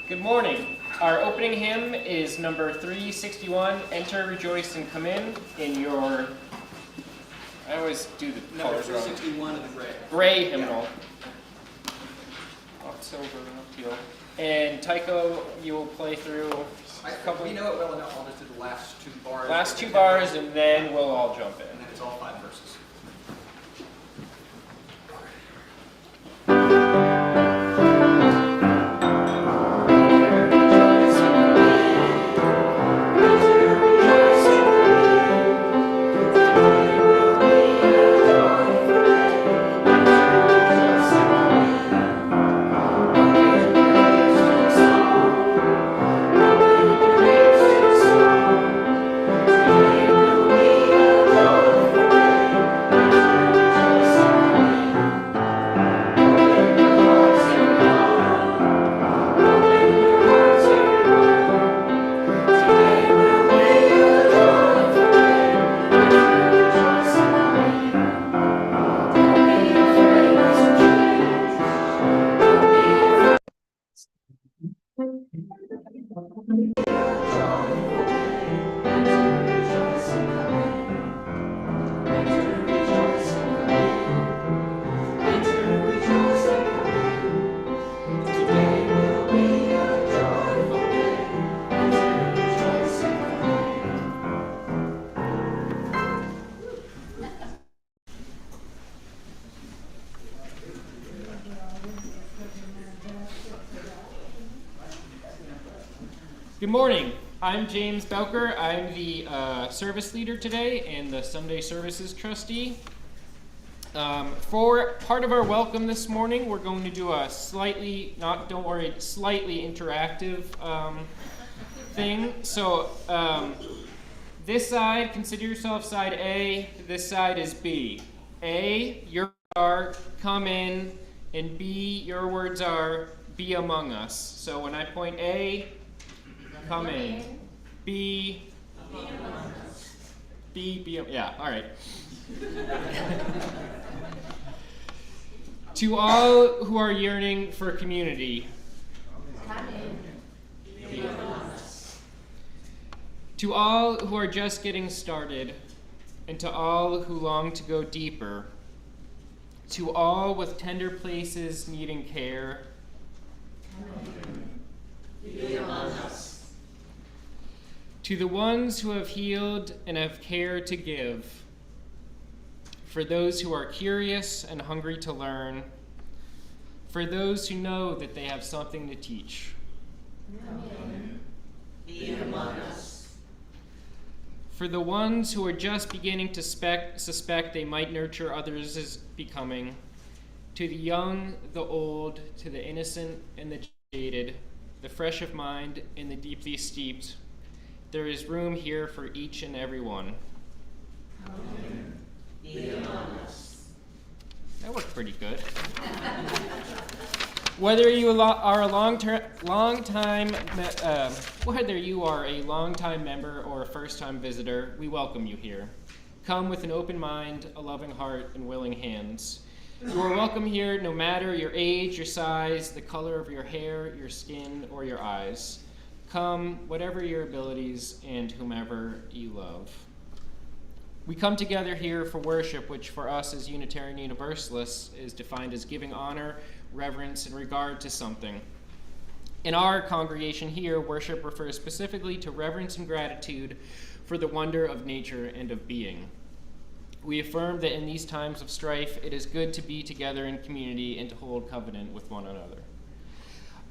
Good morning. Our opening hymn is number 361, Enter, Rejoice, and Come in your, I always do the Number colors wrong. 361 in the gray. Gray hymnal. October, teal. And Tycho, you will play through a couple. We know it well enough. I'll just do the last two bars. Last two bars, and then we'll all jump in. And then it's all 5 verses. Good morning. I'm James Belker. I'm the service leader today and the Sunday Services trustee. For part of our welcome this morning, we're going to do a slightly interactive thing. So this side, consider yourself side A. This side is B. A, your are come in, and B, your words are be among us. So when I point A, come in. Be among us. Yeah, all right. To all who are yearning for community, come in. Be among us. To all who are just getting started, and to all who long to go deeper, to all with tender places needing care, come in. Be among us. To the ones who have healed and have care to give, for those who are curious and hungry to learn, for those who know that they have something to teach. Amen. Be among us. For the ones who are just beginning to suspect they might nurture others as becoming, to the young, the old, to the innocent and the jaded, the fresh of mind and the deeply steeped, there is room here for each and every one. Amen. Be among us. That worked pretty good. Whether you are a long-time member or a first-time visitor, we welcome you here. Come with an open mind, a loving heart, and willing hands. You are welcome here no matter your age, your size, the color of your hair, your skin, or your eyes. Come, whatever your abilities and whomever you love. We come together here for worship, which for us as Unitarian Universalists is defined as giving honor, reverence, and regard to something. In our congregation here, worship refers specifically to reverence and gratitude for the wonder of nature and of being. We affirm that in these times of strife, it is good to be together in community and to hold covenant with one another.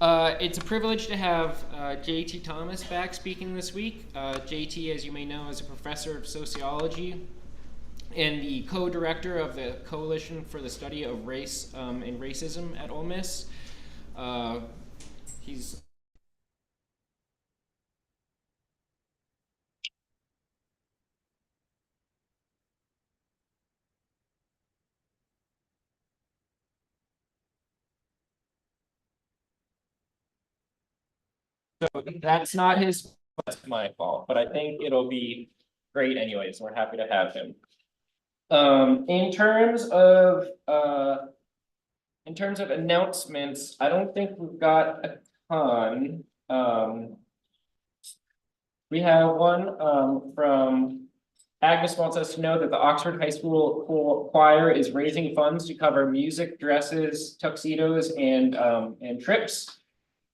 It's a privilege to have J.T. Thomas back speaking this week. J.T., as you may know, is a professor of sociology and the co-director of the Coalition for the Study of Race and Racism at Ole Miss. So that's not his, that's my fault, but I think it'll be great anyways. We're happy to have him. In terms of announcements, I don't think we've got ton. We have one from Agnes wants us to know that the Oxford High School choir is raising funds to cover music, dresses, tuxedos, and trips.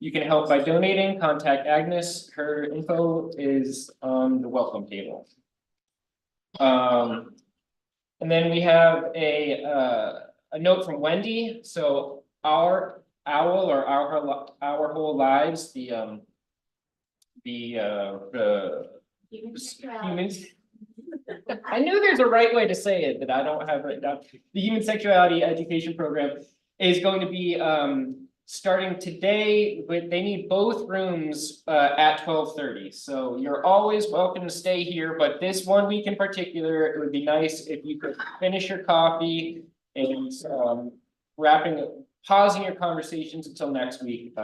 You can help by donating. Contact Agnes. Her info is on the welcome table. And then we have a note from Wendy. So our owl or our whole lives, the humans. I knew there's a right way to say it that I don't have right now. The Human Sexuality Education Program is going to be starting today, but they need both rooms at 12:30. So you're always welcome to stay here, but this one week in particular, it would be nice if you could finish your coffee and pausing your conversations until next week,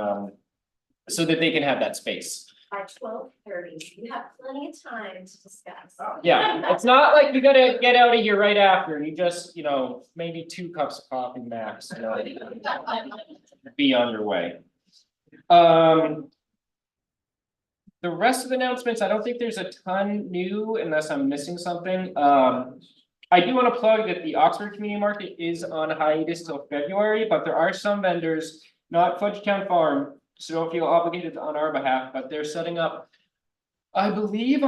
so that they can have that space. By 12:30, you have plenty of time to discuss. Yeah, it's not like you gotta get out of here right after. You just, maybe 2 cups of coffee max, be on your way. The rest of the announcements, I don't think there's a ton new unless I'm missing something. I do want to plug that the Oxford Community Market is on hiatus till February, but there are some vendors, not Fudgetown Farm, so don't feel obligated on our behalf, but they're setting up, I believe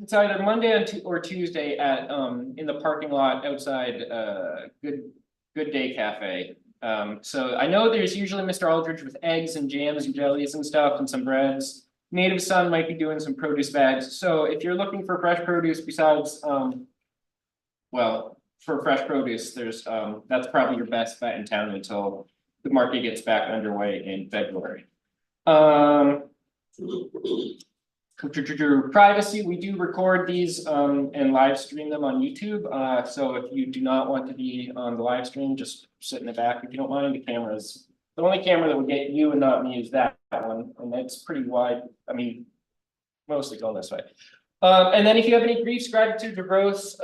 it's either Monday or Tuesday at in the parking lot outside Good Day Cafe. So I know there's usually Mr. Aldridge with eggs and jams and jellies and stuff and some breads. Native Son might be doing some produce bags. So if you're looking for fresh produce besides for fresh produce, there's that's probably your best bet in town until the market gets back underway in February. Privacy, we do record these and live stream them on YouTube. So if you do not want to be on the live stream, just sit in the back if you don't mind. The only camera that would get you and not me is that one, and that's pretty wide. I mean, mostly going this way. And then if you have any griefs, gratitudes, or growths,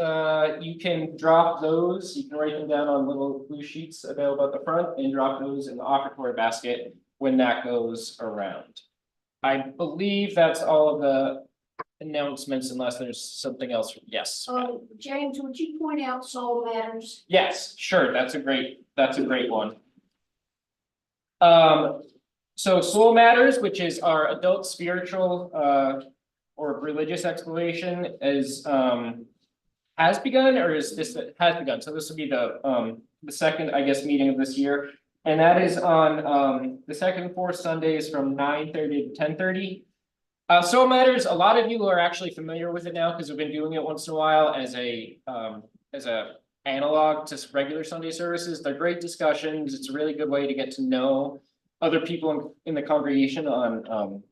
you can drop those. You can write them down on little blue sheets available at the front and drop those in the offertory basket when that goes around. I believe that's all of the announcements, unless there's something else. Yes. James, would you point out Soul Matters? Yes, sure. That's a great one. So Soul Matters, which is our adult spiritual or religious exploration, has begun, or is this has begun? So this will be the second, I guess, meeting of this year. And that is on the second and fourth Sundays from 9:30 to 10:30. Soul Matters, a lot of you are actually familiar with it now because we've been doing it once in a while as a analog to regular Sunday services. They're great discussions. It's a really good way to get to know other people in the congregation on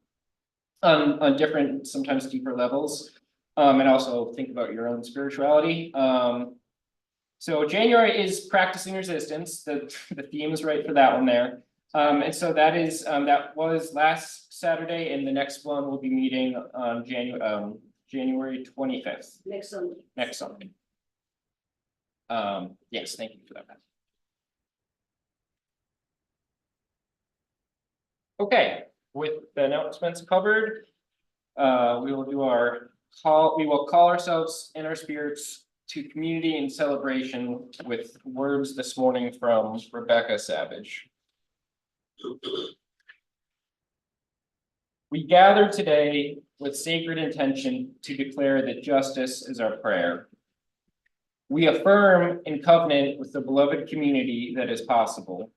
different, sometimes deeper levels, and also think about your own spirituality. So January is practicing resistance. The theme is right for that one there. And so that was last Saturday, and the next one will be meeting on January 25th. Next Sunday. Next Sunday. Yes, thank you for that. Okay, with the announcements covered, we will do our call. We will call ourselves in our spirits to community and celebration with words this morning from Rebecca Savage. We gather today with sacred intention to declare that justice is our prayer. We affirm in covenant with the beloved community that is possible.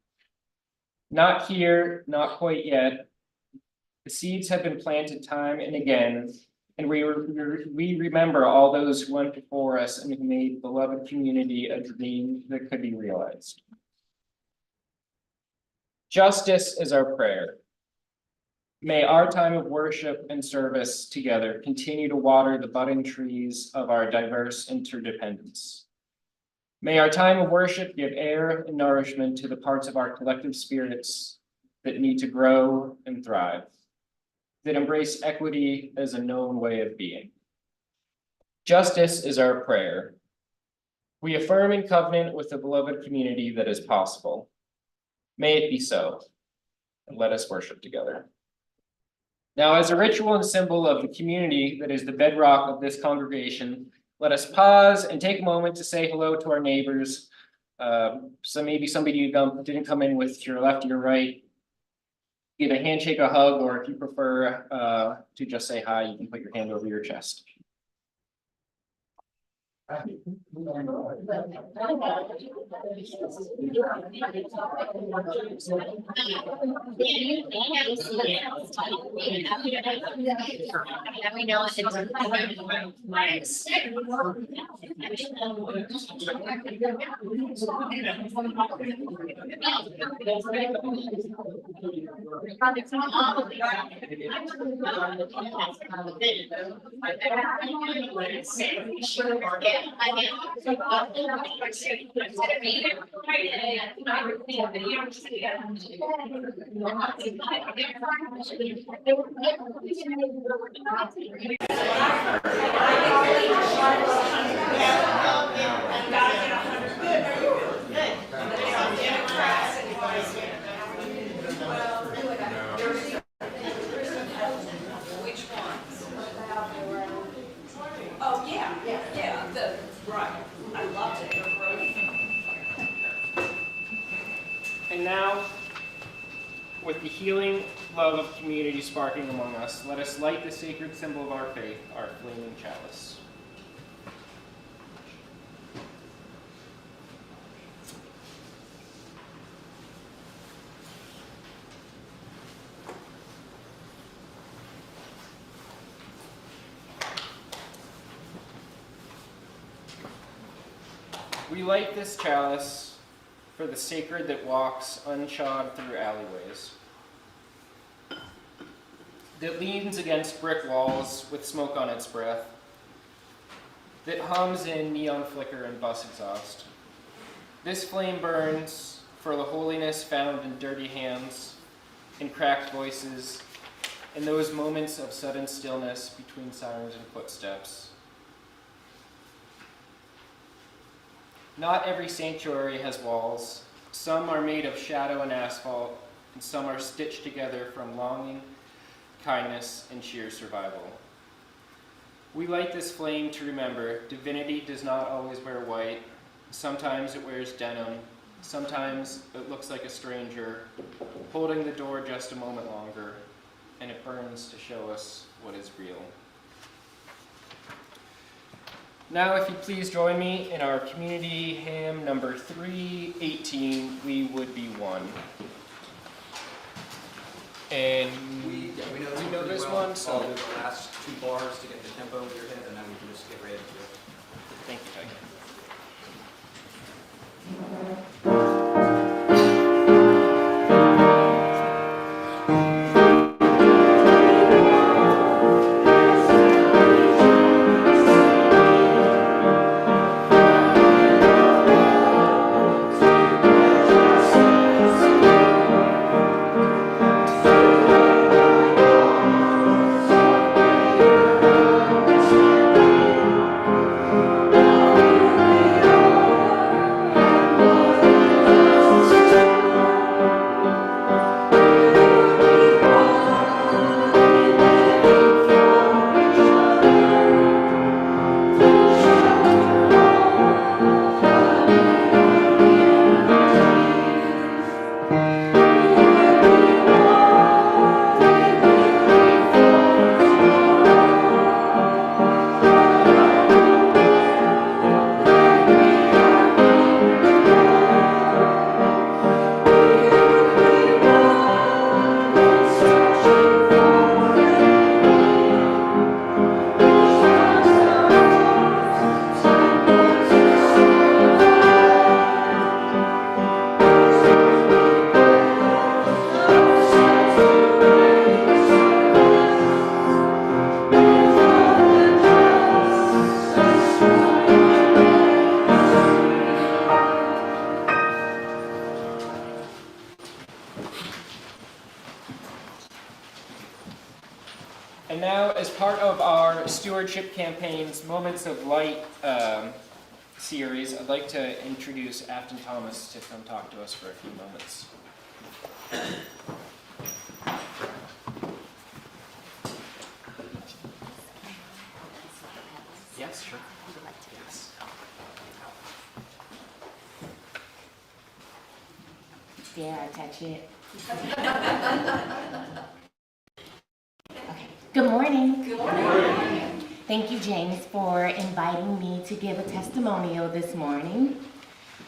Not here, not quite yet. The seeds have been planted time and again, and we remember all those who went before us and who made beloved community a dream that could be realized. Justice is our prayer. May our time of worship and service together continue to water the budding trees of our diverse interdependence. May our time of worship give air and nourishment to the parts of our collective spirits that need to grow and thrive, that embrace equity as a known way of being. Justice is our prayer. We affirm in covenant with the beloved community that is possible. May it be so, and let us worship together. Now, as a ritual and symbol of the community that is the bedrock of this congregation, let us pause and take a moment to say hello to our neighbors. So maybe somebody you didn't come in with your left or your right. Give a handshake, a hug, or if you prefer to just say hi, you can put your hand over your chest. And now, with the healing love of community sparking among us, let us light the sacred symbol of our faith, our flaming chalice. We light this chalice for the sacred that walks unshod through alleyways, that leans against brick walls with smoke on its breath, that hums in neon flicker and bus exhaust. This flame burns for the holiness found in dirty hands, in cracked voices, in those moments of sudden stillness between sirens and footsteps. Not every sanctuary has walls. Some are made of shadow and asphalt, and some are stitched together from longing, kindness, and sheer survival. We light this flame to remember divinity does not always wear white. Sometimes it wears denim. Sometimes it looks like a stranger, holding the door just a moment longer, and it burns to show us what is real. Now, if you please join me in our community hymn number 318, We Would Be One. And we know this one, so Follow the last two bars to get the tempo in your head, and then we can just get right into it. thank you, Tiger. And now, as part of our stewardship campaign's Moments of Light series, I'd like to introduce Afton Thomas to come talk to us for a few moments. Yes, sure. Yes. Dare I touch it? Okay. Good morning. Good morning. Thank you, James, for inviting me to give a testimonial this morning.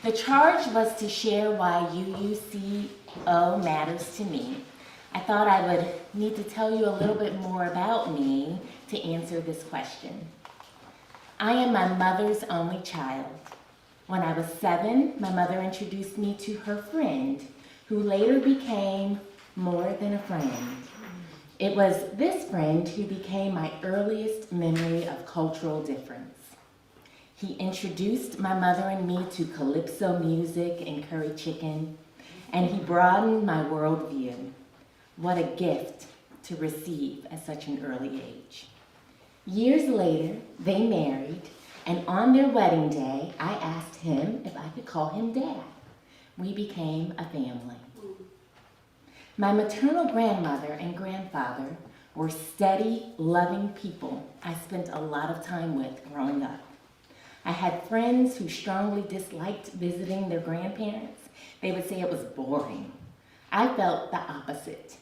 The charge was to share why UUCO matters to me. I thought I would need to tell you a little bit more about me to answer this question. I am my mother's only child. When I was 7, my mother introduced me to her friend, who later became more than a friend. It was this friend who became my earliest memory of cultural difference. He introduced my mother and me to calypso music and curry chicken, and he broadened my worldview. What a gift to receive at such an early age. Years later, they married, and on their wedding day, I asked him if I could call him Dad. We became a family. My maternal grandmother and grandfather were steady, loving people I spent a lot of time with growing up. I had friends who strongly disliked visiting their grandparents. They would say it was boring. I felt the opposite.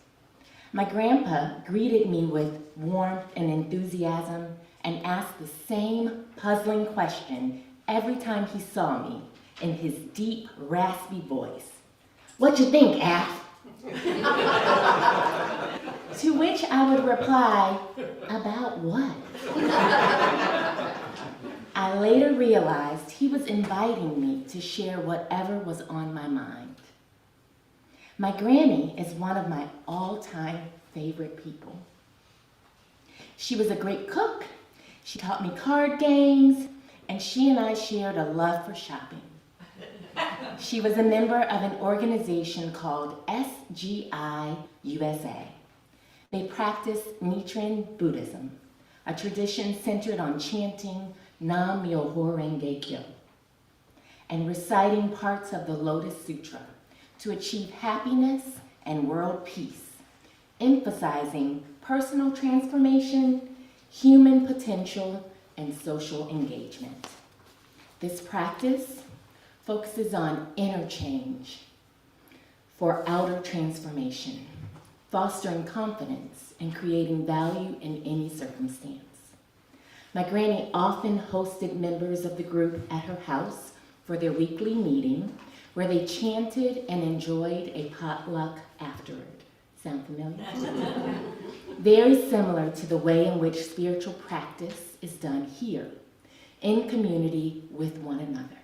My grandpa greeted me with warmth and enthusiasm and asked the same puzzling question every time he saw me in his deep, raspy voice. "What you think, Af?" To which I would reply, "About what?" I later realized he was inviting me to share whatever was on my mind. My granny is one of my all-time favorite people. She was a great cook, she taught me card games, and she and I shared a love for shopping. She was a member of an organization called SGI USA. They practice Nichiren Buddhism, a tradition centered on chanting Nam-myoho Renge Kyo and reciting parts of the Lotus Sutra to achieve happiness and world peace, emphasizing personal transformation, human potential, and social engagement. This practice focuses on inner change for outer transformation, fostering confidence and creating value in any circumstance. My granny often hosted members of the group at her house for their weekly meeting, where they chanted and enjoyed a potluck afterward. Sound familiar? Very similar to the way in which spiritual practice is done here, in community with one another.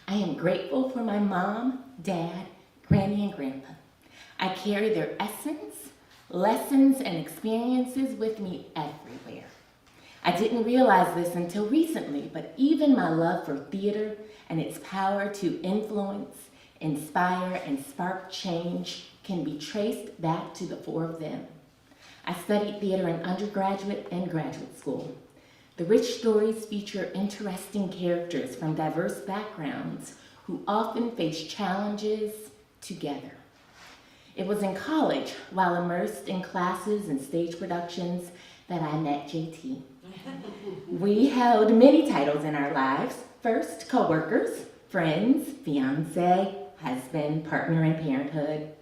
I am grateful for my mom, dad, granny, and grandpa. I carry their essence, lessons, and experiences with me everywhere. I didn't realize this until recently, but even my love for theater and its power to influence, inspire, and spark change can be traced back to the 4 of them. I studied theater in undergraduate and graduate school. The rich stories feature interesting characters from diverse backgrounds who often face challenges together. It was in college, while immersed in classes and stage productions, that I met JT. We held many titles in our lives. First, co-workers, friends, fiance, husband, partner in parenthood.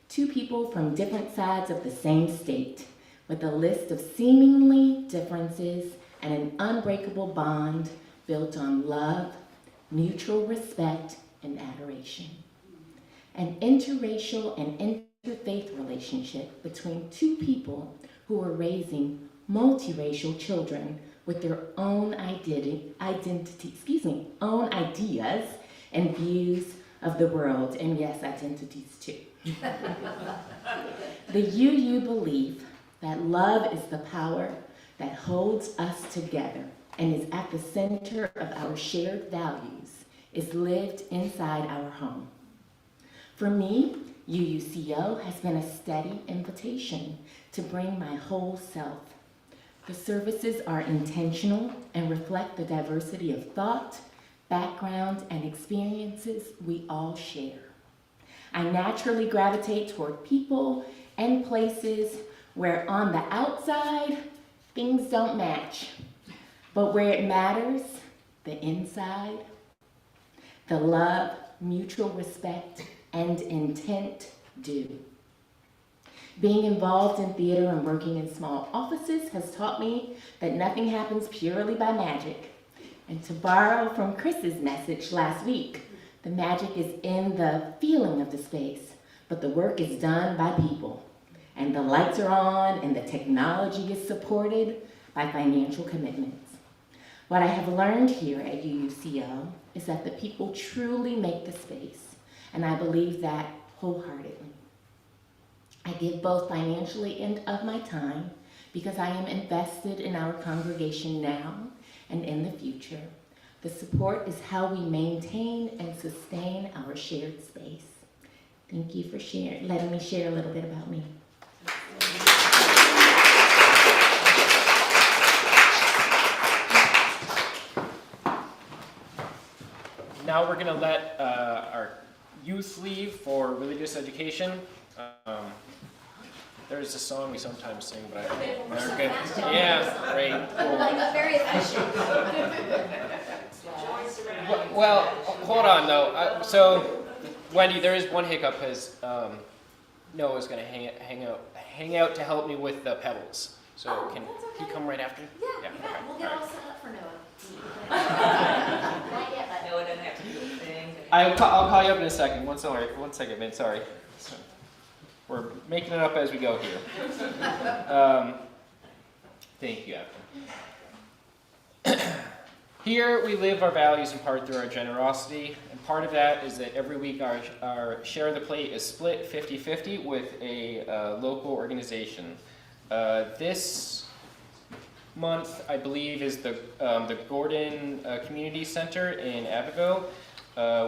2 people from different sides of the same state, with a list of seemingly differences and an unbreakable bond built on love, mutual respect, and adoration. An interracial and interfaith relationship between 2 people who were raising multiracial children with their own own ideas and views of the world, and yes, identities too. The UU belief that love is the power that holds us together and is at the center of our shared values is lived inside our home. For me, UUCO has been a steady invitation to bring my whole self. The services are intentional and reflect the diversity of thought, background, and experiences we all share. I naturally gravitate toward people and places where on the outside, Things don't match, but where it matters, the inside, the love, mutual respect, and intent do. Being involved in theater and working in small offices has taught me that nothing happens purely by magic. And to borrow from Chris's message last week, the magic is in the feeling of the space, but the work is done by people. And the lights are on and the technology is supported by financial commitments. What I have learned here at UUCO is that the people truly make the space, and I believe that wholeheartedly. I give both financially and of my time because I am invested in our congregation now and in the future. The support is how we maintain and sustain our shared space. Thank you for letting me share a little bit about me. Now we're going to let our youth leave for religious education. There's a song we sometimes sing, but yeah, great, cool. Like very efficient. Well, hold on though. So, Wendy, there is one hiccup because Noah's going to hang out to help me with the pebbles. So can he come right after? Yeah, okay. we'll get all set up for Noah. Not yet, but Noah doesn't have to do a thing. I'll call you up in a second. One second, man. Sorry. We're making it up as we go here. Thank you, Evan. Here we live our values in part through our generosity, and part of that is that every week our share of the plate is split 50-50 with a local organization. This month, I believe, is the Gordon Community Center in Abbeville,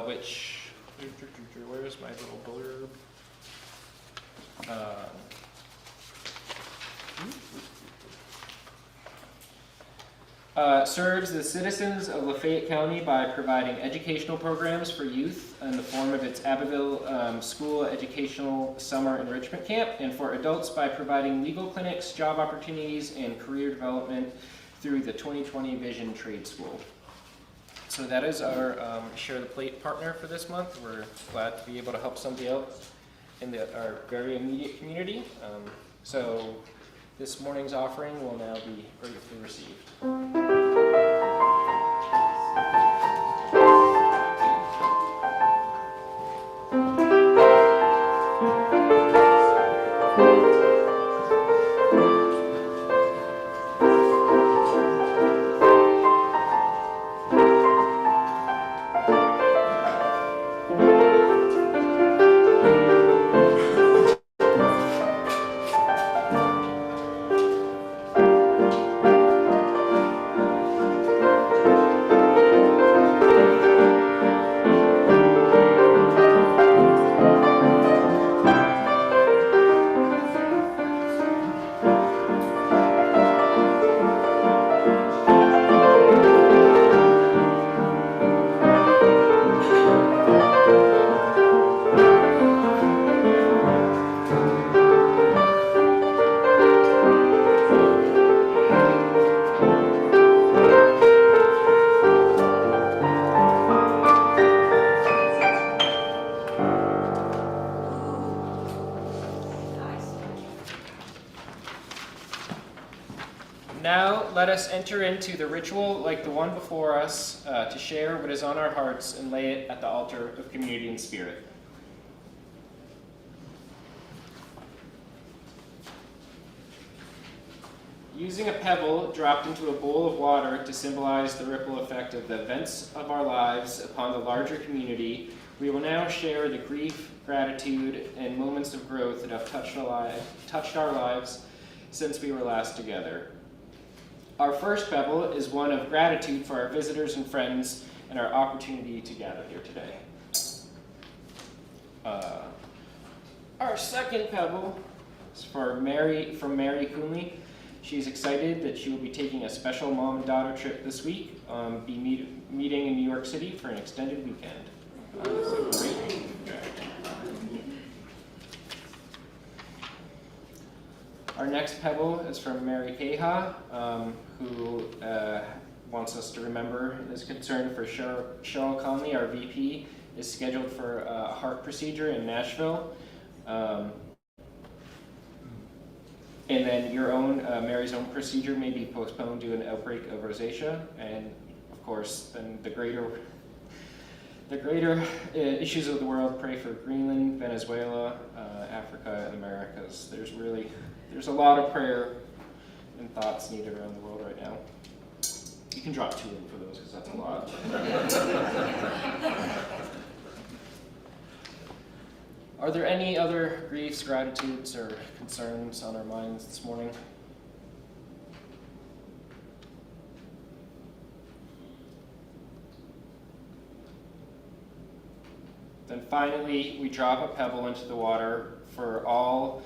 which, where's my little blurb? Serves the citizens of Lafayette County by providing educational programs for youth in the form of its Abbeville School Educational Summer Enrichment Camp, and for adults by providing legal clinics, job opportunities, and career development through the 2020 Vision Trade School. So that is our Share the Plate partner for this month. We're glad to be able to help somebody else in our very immediate community. So this morning's offering will now be gratefully received. Now let us enter into the ritual like the one before us to share what is on our hearts and lay it at the altar of community and spirit. Using a pebble dropped into a bowl of water to symbolize the ripple effect of the events of our lives upon the larger community, we will now share the grief, gratitude, and moments of growth that have touched our lives since we were last together. Our first pebble is one of gratitude for our visitors and friends and our opportunity to gather here today. Our second pebble is from Mary Coonley. She's excited that she will be taking a special mom and daughter trip this week, meeting in New York City for an extended weekend. So great. Our next pebble is from Mary Keha, who wants us to remember and is concerned for Cheryl Conley, our VP, is scheduled for a heart procedure in Nashville. And then your own, Mary's own procedure may be postponed due to an outbreak of rosacea. And of course, then the greater issues of the world, pray for Greenland, Venezuela, Africa, and Americas. There's a lot of prayer and thoughts needed around the world right now. You can drop 2 in for those because that's a lot. Are there any other griefs, gratitudes, or concerns on our minds this morning? Then finally, we drop a pebble into the water for all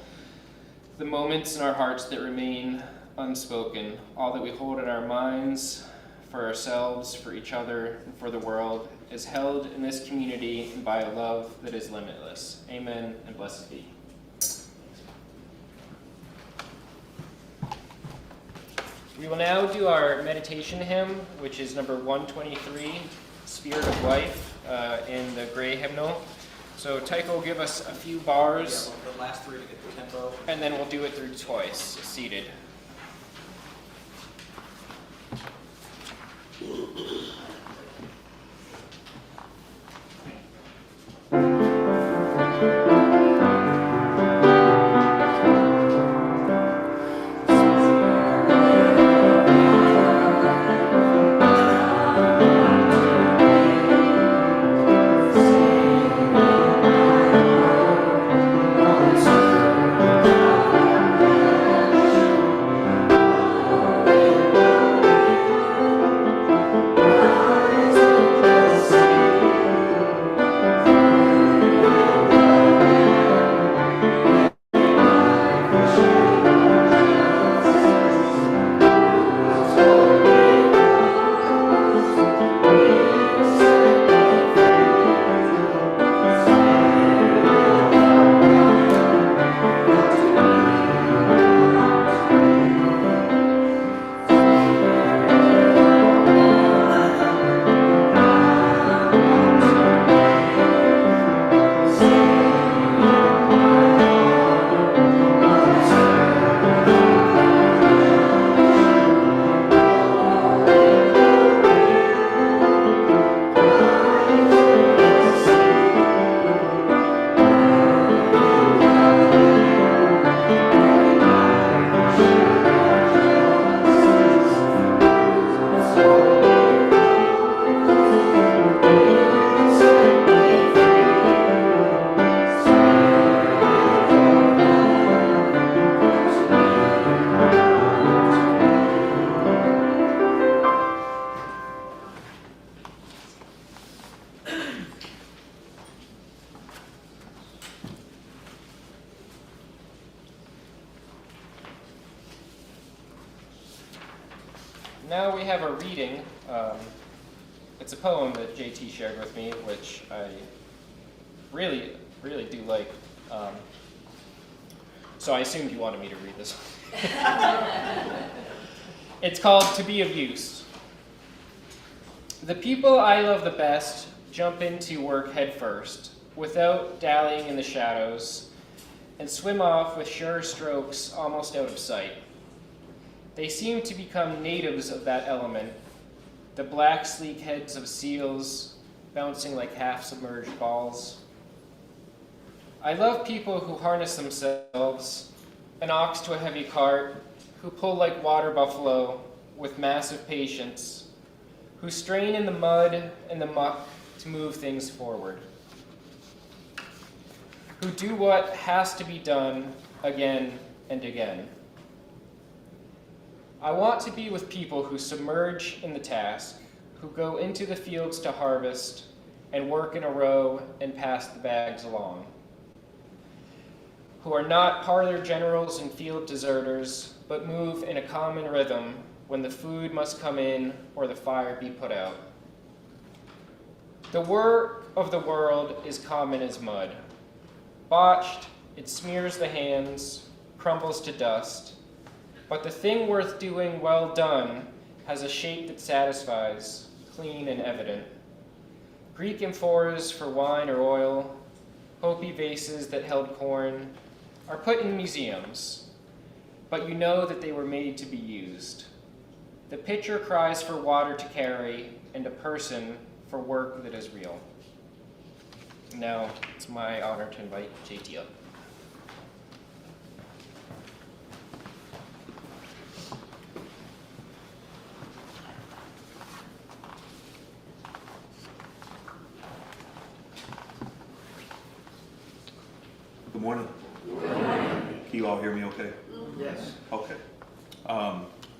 the moments in our hearts that remain unspoken, all that we hold in our minds for ourselves, for each other, and for the world, is held in this community by a love that is limitless. Amen, and blessed be. We will now do our meditation hymn, which is number 123, Spirit of Life, in the gray hymnal. So Tycho will give us a few bars. Yeah, the last 3 to get the tempo. And then we'll do it through twice, seated. Now we have a reading. It's a poem that JT shared with me, which I really, really do like. So I assumed you wanted me to read this one. It's called To Be of Use. The people I love the best jump into work head first, without dallying in the shadows, and swim off with sure strokes almost out of sight. They seem to become natives of that element, the black, sleek heads of seals bouncing like half-submerged balls. I love people who harness themselves, an ox to a heavy cart, who pull like water buffalo with massive patience, who strain in the mud and the muck to move things forward, who do what has to be done again and again. I want to be with people who submerge in the task, who go into the fields to harvest and work in a row and pass the bags along, who are not parlor generals and field deserters, but move in a common rhythm when the food must come in or the fire be put out. The work of the world is common as mud. Botched, it smears the hands, crumbles to dust. But the thing worth doing well done has a shape that satisfies, clean and evident. Greek amphoras for wine or oil, Hopi vases that held corn, are put in museums, but you know that they were made to be used. The pitcher cries for water to carry, and a person for work that is real. Now, it's my honor to invite JT up. Good morning. Can you all hear me okay? Yes. Okay.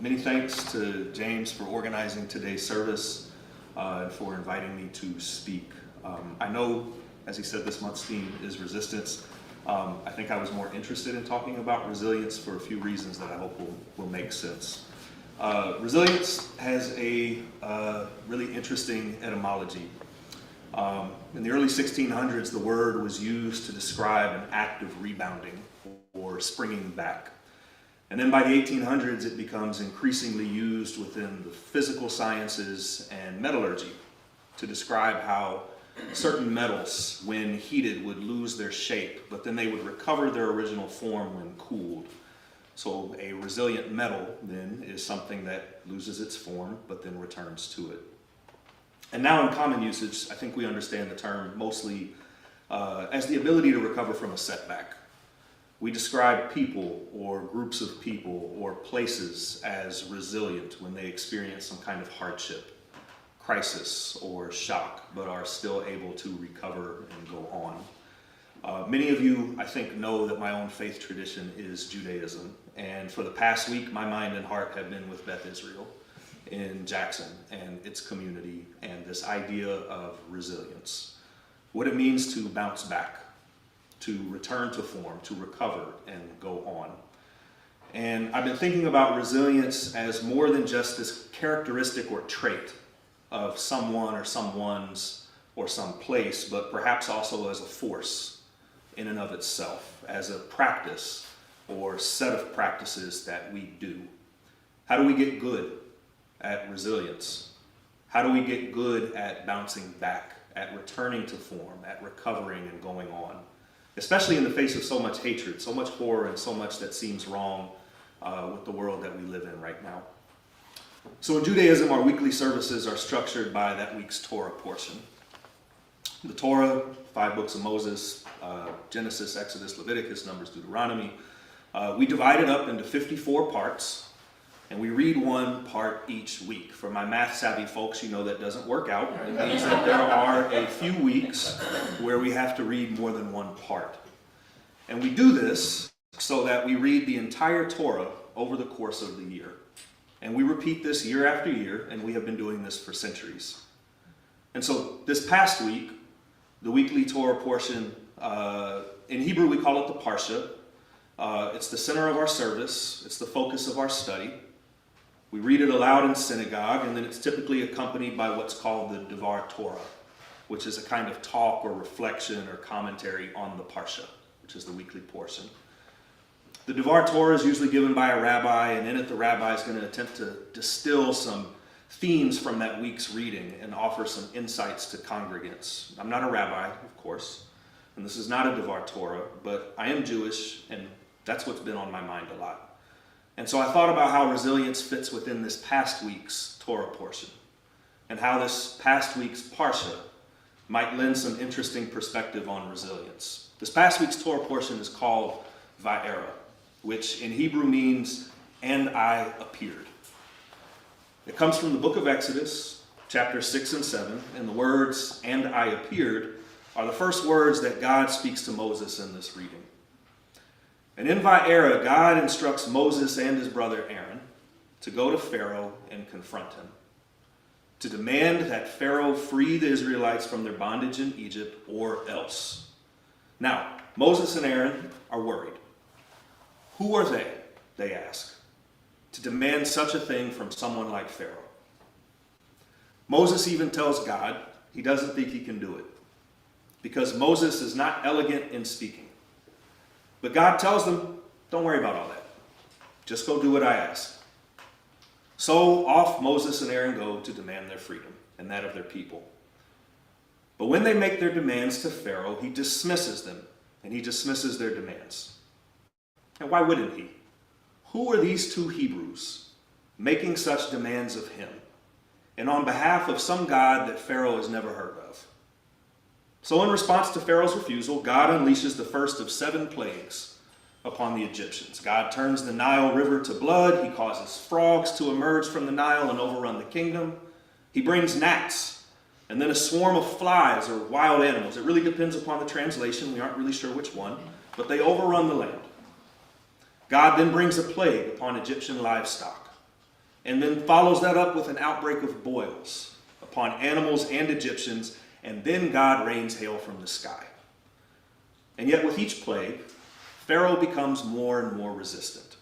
Many thanks to James for organizing today's service and for inviting me to speak. I know, as he said, this month's theme is resistance. I think I was more interested in talking about resilience for a few reasons that I hope will make sense. Resilience has a really interesting etymology. In the early 1600s, the word was used to describe an act of rebounding or springing back. And then by the 1800s, it becomes increasingly used within the physical sciences and metallurgy to describe how certain metals, when heated, would lose their shape, but then they would recover their original form when cooled. So a resilient metal, then, is something that loses its form, but then returns to it. And now in common usage, I think we understand the term mostly as the ability to recover from a setback. We describe people or groups of people or places as resilient when they experience some kind of hardship, crisis, or shock, but are still able to recover and go on. Many of you, I think, know that my own faith tradition is Judaism. And for the past week, my mind and heart have been with Beth Israel in Jackson and its community and this idea of resilience. What it means to bounce back, to return to form, to recover and go on. And I've been thinking about resilience as more than just this characteristic or trait of someone or someone's or some place, but perhaps also as a force in and of itself, as a practice or set of practices that we do. How do we get good at resilience? How do we get good at bouncing back, at returning to form, at recovering and going on? Especially in the face of so much hatred, so much horror, and so much that seems wrong with the world that we live in right now. So in Judaism, our weekly services are structured by that week's Torah portion. The Torah, 5 books of Moses, Genesis, Exodus, Leviticus, Numbers, Deuteronomy. We divide it up into 54 parts, and we read one part each week. For my math-savvy folks, you know that doesn't work out. It means that there are a few weeks where we have to read more than one part. And we do this so that we read the entire Torah over the course of the year. And we repeat this year after year, and we have been doing this for centuries. And so this past week, the weekly Torah portion, in Hebrew we call it the Parsha. It's the center of our service. It's the focus of our study. We read it aloud in synagogue, and then it's typically accompanied by what's called the Devar Torah, which is a kind of talk or reflection or commentary on the Parsha, which is the weekly portion. The Devar Torah is usually given by a rabbi, and in it the rabbi is going to attempt to distill some themes from that week's reading and offer some insights to congregants. I'm not a rabbi, of course, and this is not a Devar Torah, but I am Jewish, and that's what's been on my mind a lot. And so I thought about how resilience fits within this past week's Torah portion, and how this past week's Parsha might lend some interesting perspective on resilience. This past week's Torah portion is called Va'era, which in Hebrew means, "and I appeared." It comes from the book of Exodus, chapters 6 and 7, and the words, "and I appeared," are the first words that God speaks to Moses in this reading. And in Va'era, God instructs Moses and his brother Aaron to go to Pharaoh and confront him, to demand that Pharaoh free the Israelites from their bondage in Egypt or else. Now, Moses and Aaron are worried. Who are they ask, to demand such a thing from someone like Pharaoh? Moses even tells God he doesn't think he can do it, because Moses is not elegant in speaking. But God tells them Don't worry about all that. Just go do what I ask. So off Moses and Aaron go to demand their freedom and that of their people. But when they make their demands to Pharaoh, he dismisses them, and he dismisses their demands. And why wouldn't he? Who are these two Hebrews making such demands of him, and on behalf of some God that Pharaoh has never heard of? So in response to Pharaoh's refusal, God unleashes the first of 7 plagues upon the Egyptians. God turns the Nile River to blood. He causes frogs to emerge from the Nile and overrun the kingdom. He brings gnats, and then a swarm of flies or wild animals. It really depends upon the translation. We aren't really sure which one, but they overrun the land. God then brings a plague upon Egyptian livestock, and then follows that up with an outbreak of boils upon animals and Egyptians, and then God rains hail from the sky. And yet with each plague, Pharaoh becomes more and more resistant.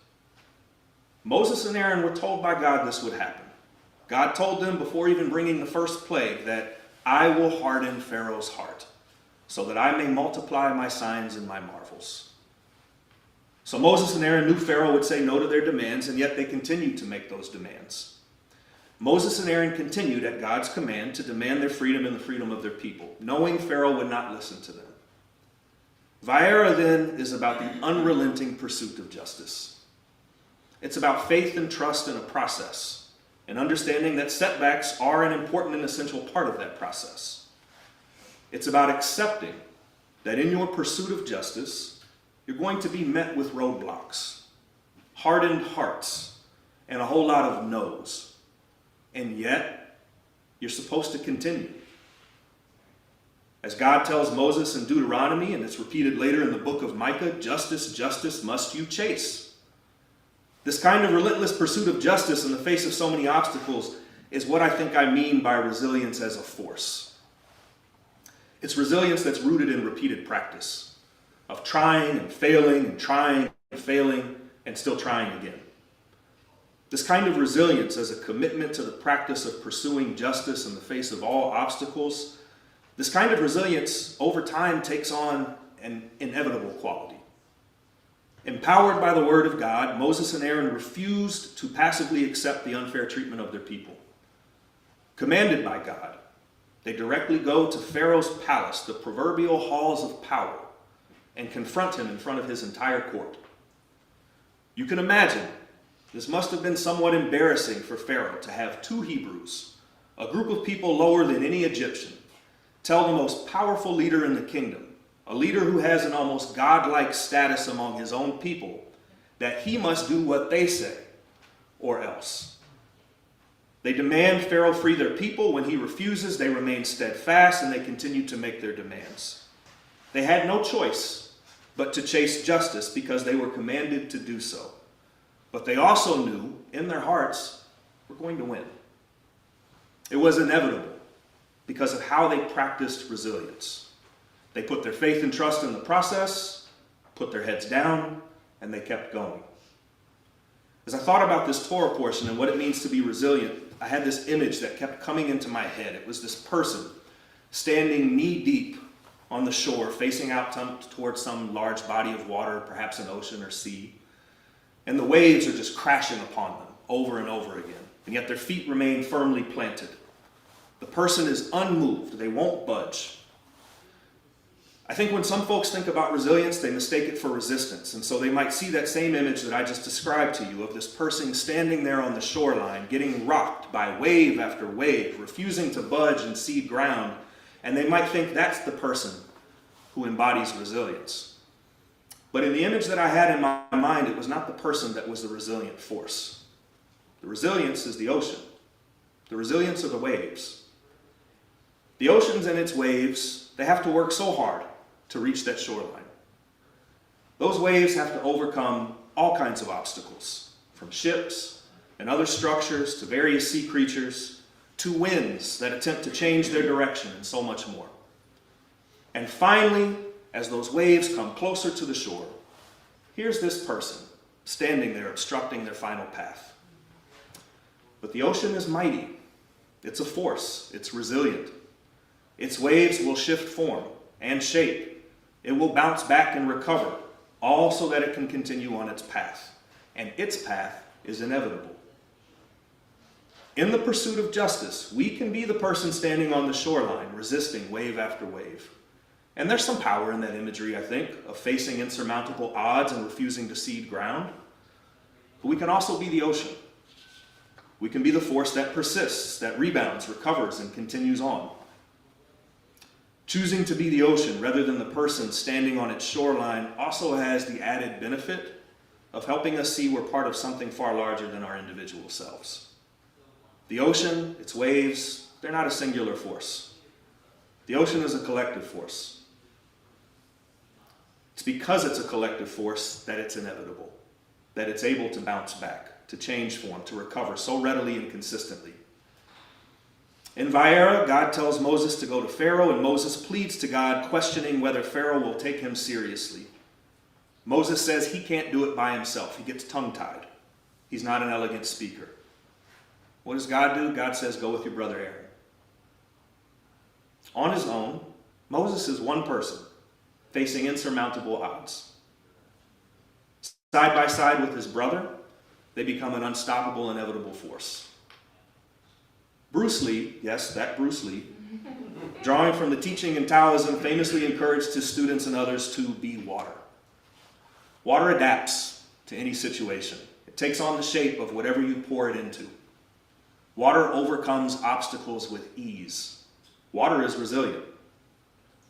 Moses and Aaron were told by God this would happen. God told them before even bringing the first plague that I will harden Pharaoh's heart so that I may multiply my signs and my marvels. So Moses and Aaron knew Pharaoh would say no to their demands, and yet they continued to make those demands. Moses and Aaron continued at God's command to demand their freedom and the freedom of their people, knowing Pharaoh would not listen to them. Vaera then is about the unrelenting pursuit of justice. It's about faith and trust in a process, and understanding that setbacks are an important and essential part of that process. It's about accepting that in your pursuit of justice, you're going to be met with roadblocks, hardened hearts, and a whole lot of no's. And yet, you're supposed to continue. As God tells Moses in Deuteronomy, and it's repeated later in the book of Micah, justice, justice must you chase. This kind of relentless pursuit of justice in the face of so many obstacles is what I think I mean by resilience as a force. It's resilience that's rooted in repeated practice of trying and failing and trying and failing and still trying again. This kind of resilience as a commitment to the practice of pursuing justice in the face of all obstacles, this kind of resilience over time takes on an inevitable quality. Empowered by the word of God, Moses and Aaron refused to passively accept the unfair treatment of their people. Commanded by God, they directly go to Pharaoh's palace, the proverbial halls of power, and confront him in front of his entire court. You can imagine this must have been somewhat embarrassing for Pharaoh to have 2 Hebrews, a group of people lower than any Egyptian, tell the most powerful leader in the kingdom, a leader who has an almost godlike status among his own people, that he must do what they say, or else. They demand Pharaoh free their people. When he refuses, they remain steadfast and they continue to make their demands. They had no choice but to chase justice because they were commanded to do so. But they also knew in their hearts, we're going to win. It was inevitable because of how they practiced resilience. They put their faith and trust in the process, put their heads down, and they kept going. As I thought about this Torah portion and what it means to be resilient, I had this image that kept coming into my head. It was this person standing knee-deep on the shore, facing out towards some large body of water, perhaps an ocean or sea. And the waves are just crashing upon them over and over again. And yet their feet remain firmly planted. The person is unmoved. They won't budge. I think when some folks think about resilience, they mistake it for resistance. And so they might see that same image that I just described to you of this person standing there on the shoreline, getting rocked by wave after wave, refusing to budge and cede ground. And they might think that's the person who embodies resilience. But in the image that I had in my mind, it was not the person that was the resilient force. The resilience is the ocean. The resilience are the waves. The oceans and its waves, they have to work so hard to reach that shoreline. Those waves have to overcome all kinds of obstacles, from ships and other structures to various sea creatures, to winds that attempt to change their direction, and so much more. And finally, as those waves come closer to the shore, here's this person standing there obstructing their final path. But the ocean is mighty. It's a force. It's resilient. Its waves will shift form and shape. It will bounce back and recover, all so that it can continue on its path. And its path is inevitable. In the pursuit of justice, we can be the person standing on the shoreline, resisting wave after wave. And there's some power in that imagery, I think, of facing insurmountable odds and refusing to cede ground. But we can also be the ocean. We can be the force that persists, that rebounds, recovers, and continues on. Choosing to be the ocean rather than the person standing on its shoreline also has the added benefit of helping us see we're part of something far larger than our individual selves. The ocean, its waves, they're not a singular force. The ocean is a collective force. It's because it's a collective force that it's inevitable, that it's able to bounce back, to change form, to recover so readily and consistently. In Vaera, God tells Moses to go to Pharaoh, and Moses pleads to God, questioning whether Pharaoh will take him seriously. Moses says he can't do it by himself. He gets tongue-tied. He's not an elegant speaker. What does God do? God says, go with your brother Aaron. On his own, Moses is one person facing insurmountable odds. Side by side with his brother, they become an unstoppable, inevitable force. Bruce Lee, yes, that Bruce Lee, drawing from the teaching in Taoism, famously encouraged his students and others to be water. Water adapts to any situation. It takes on the shape of whatever you pour it into. Water overcomes obstacles with ease. Water is resilient.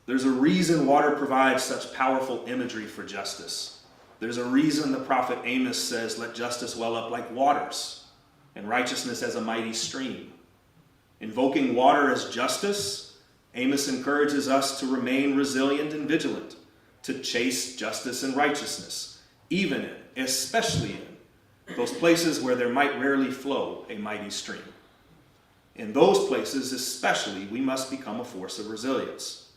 There's a reason water provides such powerful imagery for justice. There's a reason the prophet Amos says, let justice well up like waters, and righteousness as a mighty stream. Invoking water as justice, Amos encourages us to remain resilient and vigilant, to chase justice and righteousness, even in, especially in, those places where there might rarely flow a mighty stream. In those places especially, we must become a force of resilience.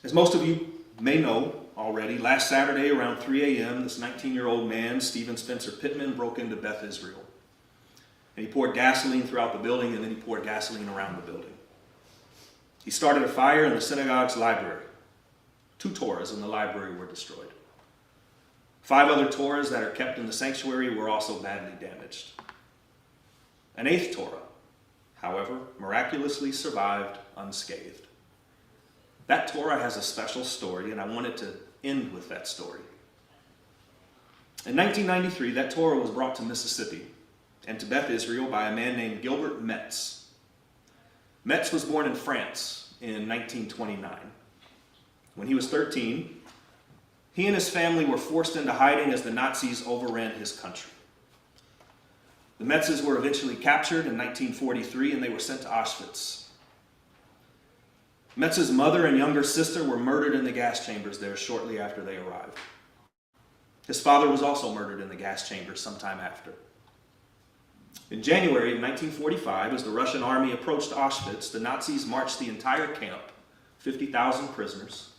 As most of you may know already, last Saturday around 3 a.m., this 19-year-old man, Stephen Spencer Pittman, broke into Beth Israel. And he poured gasoline throughout the building, and then he poured gasoline around the building. He started a fire in the synagogue's library. 2 Torahs in the library were destroyed. 5 other Torahs that are kept in the sanctuary were also badly damaged. An 8th Torah, however, miraculously survived unscathed. That Torah has a special story, and I wanted to end with that story. In 1993, that Torah was brought to Mississippi and to Beth Israel by a man named Gilbert Metz. Metz was born in France in 1929. When he was 13, he and his family were forced into hiding as the Nazis overran his country. The Metzes were eventually captured in 1943, and they were sent to Auschwitz. Metz's mother and younger sister were murdered in the gas chambers there shortly after they arrived. His father was also murdered in the gas chambers sometime after. In January of 1945, as the Russian army approached Auschwitz, the Nazis marched the entire camp, 50,000 prisoners,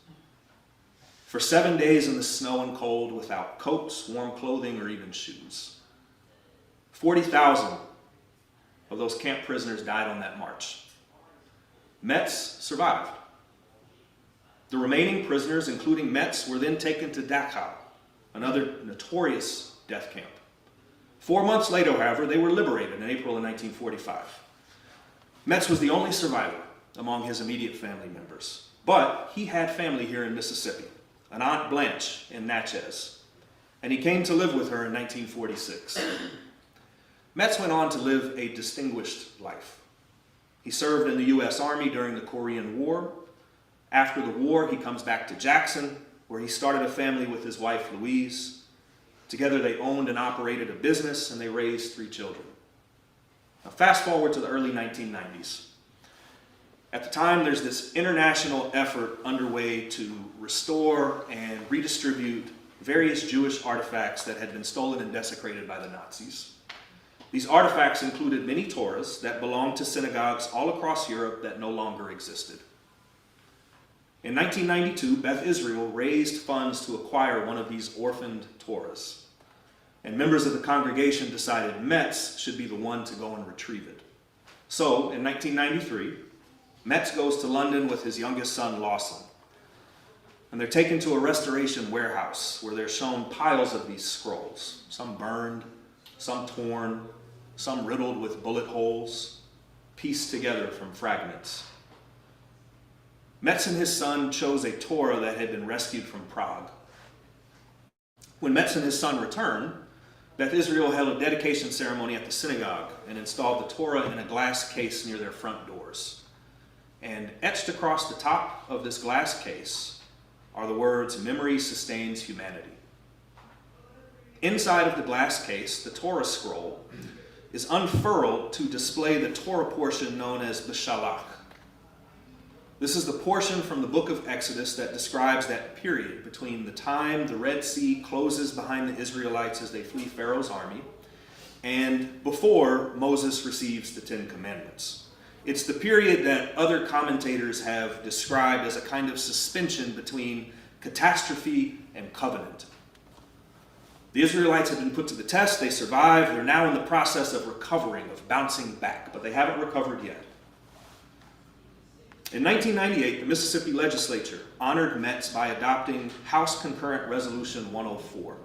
for 7 days in the snow and cold without coats, warm clothing, or even shoes. 40,000 of those camp prisoners died on that march. Metz survived. The remaining prisoners, including Metz, were then taken to Dachau, another notorious death camp. 4 months later, however, they were liberated in April of 1945. Metz was the only survivor among his immediate family members, but he had family here in Mississippi, an Aunt Blanche in Natchez, and he came to live with her in 1946. Metz went on to live a distinguished life. He served in the U.S. Army during the Korean War. After the war, he comes back to Jackson, where he started a family with his wife, Louise. Together, they owned and operated a business, and they raised 3 children. Now, fast forward to the early 1990s. At the time, there's this international effort underway to restore and redistribute various Jewish artifacts that had been stolen and desecrated by the Nazis. These artifacts included many Torahs that belonged to synagogues all across Europe that no longer existed. In 1992, Beth Israel raised funds to acquire one of these orphaned Torahs, and members of the congregation decided Metz should be the one to go and retrieve it. So, in 1993, Metz goes to London with his youngest son, Lawson. And they're taken to a restoration warehouse where they're shown piles of these scrolls, some burned, some torn, some riddled with bullet holes, pieced together from fragments. Metz and his son chose a Torah that had been rescued from Prague. When Metz and his son returned, Beth Israel held a dedication ceremony at the synagogue and installed the Torah in a glass case near their front doors. And etched across the top of this glass case are the words, "Memory sustains humanity." Inside of the glass case, the Torah scroll is unfurled to display the Torah portion known as Beshalach. This is the portion from the book of Exodus that describes that period between the time the Red Sea closes behind the Israelites as they flee Pharaoh's army and before Moses receives the Ten Commandments. It's the period that other commentators have described as a kind of suspension between catastrophe and covenant. The Israelites have been put to the test, they survived, they're now in the process of recovering, of bouncing back, but they haven't recovered yet. In 1998, the Mississippi legislature honored Metz by adopting House Concurrent Resolution 104.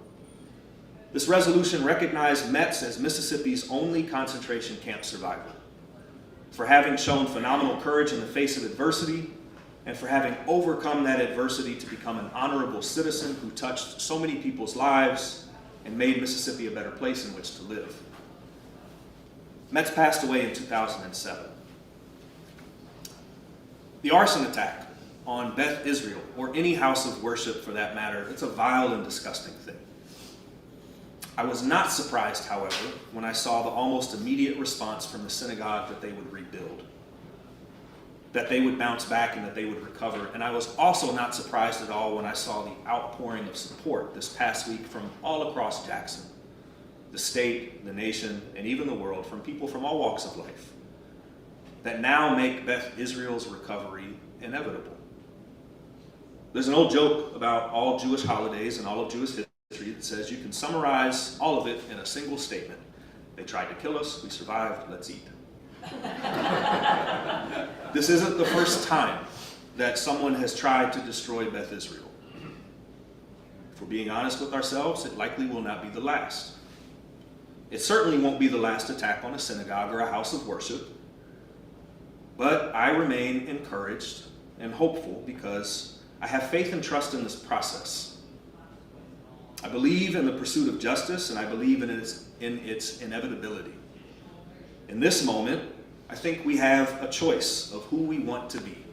This resolution recognized Metz as Mississippi's only concentration camp survivor, for having shown phenomenal courage in the face of adversity, and for having overcome that adversity to become an honorable citizen who touched so many people's lives and made Mississippi a better place in which to live. Metz passed away in 2007. The arson attack on Beth Israel, or any house of worship for that matter, it's a vile and disgusting thing. I was not surprised, however, when I saw the almost immediate response from the synagogue that they would rebuild, that they would bounce back and that they would recover. And I was also not surprised at all when I saw the outpouring of support this past week from all across Jackson, the state, the nation, and even the world, from people from all walks of life, that now make Beth Israel's recovery inevitable. There's an old joke about all Jewish holidays and all of Jewish history that says you can summarize all of it in a single statement. They tried to kill us, we survived, let's eat. This isn't the first time that someone has tried to destroy Beth Israel. If we're being honest with ourselves, it likely will not be the last. It certainly won't be the last attack on a synagogue or a house of worship. But I remain encouraged and hopeful because I have faith and trust in this process. I believe in the pursuit of justice, and I believe in its inevitability. In this moment, I think we have a choice of who we want to be.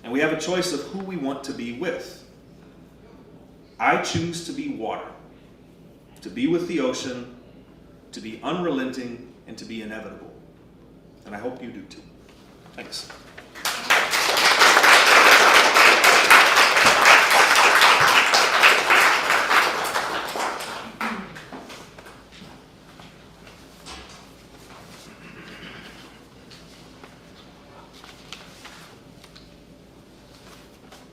And we have a choice of who we want to be with. I choose to be water, to be with the ocean, to be unrelenting, and to be inevitable. And I hope you do too. Thanks.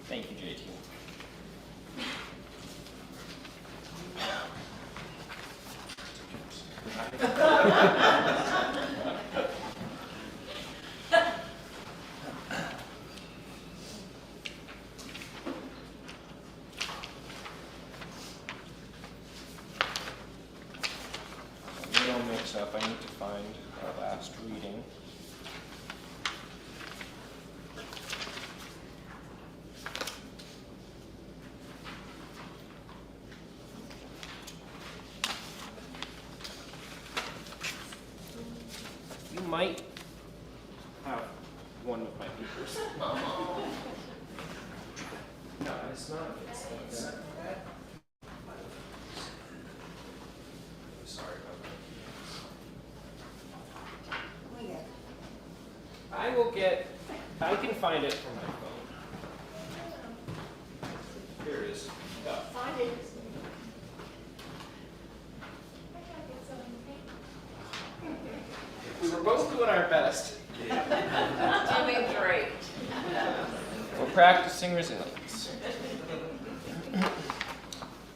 Thank you, JT. Little mix up. I need to find our last reading. You might have one of my papers. No, it's not. It's sorry about that. I can find it from my phone. Here it is. Yeah. We were both doing our best. Doing great. We're practicing resilience.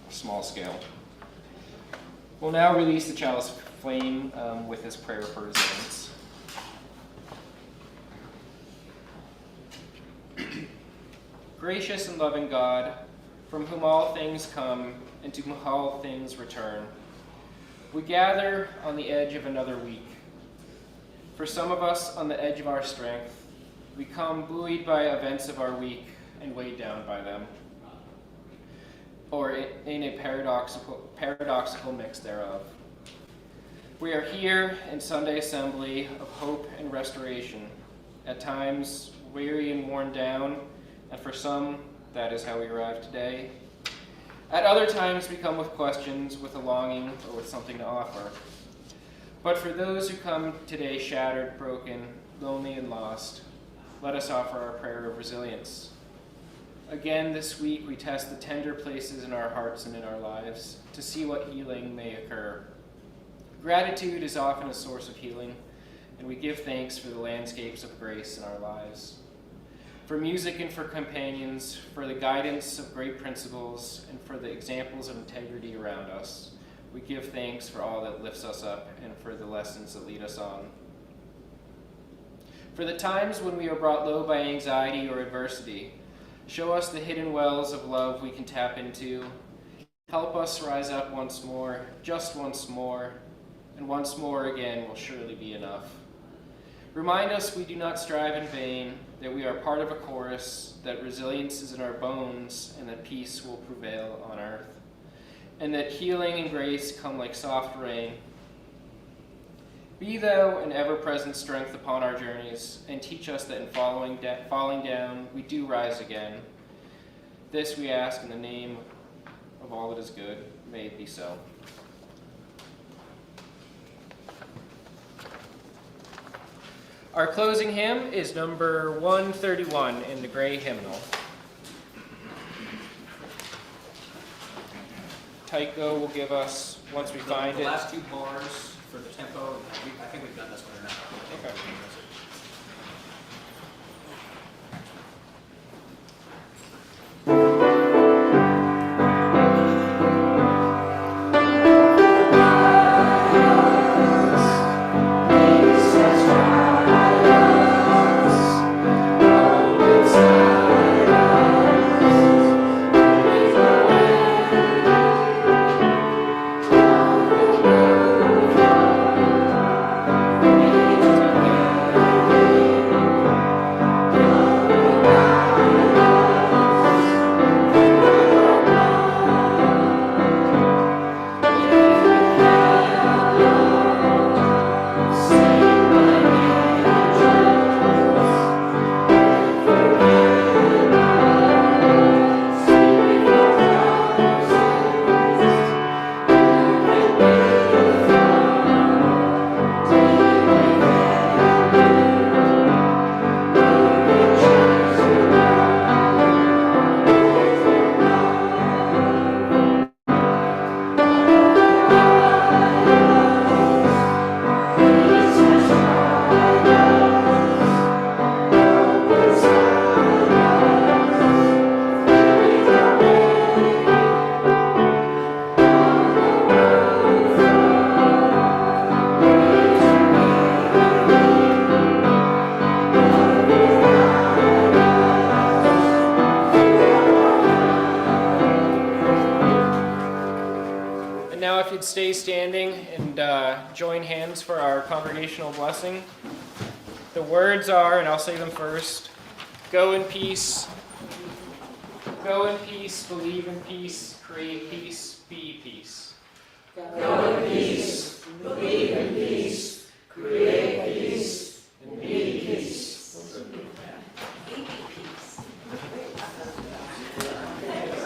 Small scale. We'll now release the chalice of flame with his prayer for resilience. Gracious and loving God, from whom all things come and to whom all things return, we gather on the edge of another week. For some of us, on the edge of our strength, we come buoyed by events of our week and weighed down by them, or in a paradoxical mix thereof. We are here in Sunday assembly of hope and restoration, at times weary and worn down, and for some, that is how we arrive today. At other times, we come with questions, with a longing, or with something to offer. But for those who come today shattered, broken, lonely, and lost, let us offer our prayer of resilience. Again, this week, we test the tender places in our hearts and in our lives to see what healing may occur. Gratitude is often a source of healing, and we give thanks for the landscapes of grace in our lives. For music and for companions, for the guidance of great principles, and for the examples of integrity around us, we give thanks for all that lifts us up and for the lessons that lead us on. For the times when we are brought low by anxiety or adversity, show us the hidden wells of love we can tap into. Help us rise up once more, just once more, and once more again will surely be enough. Remind us we do not strive in vain, that we are part of a chorus, that resilience is in our bones, and that peace will prevail on earth, and that healing and grace come like soft rain. Be thou an ever-present strength upon our journeys, and teach us that in falling down, we do rise again. This we ask in the name of all that is good. May it be so. Our closing hymn is number 131 in the gray hymnal. Tycho will give us, once we find The it. last two bars for the tempo, I think we've done this one or not. Okay. Stay standing and join hands for our congregational blessing. The words are, and I'll say them first, go in peace, believe in peace, create peace, be peace. Go in peace.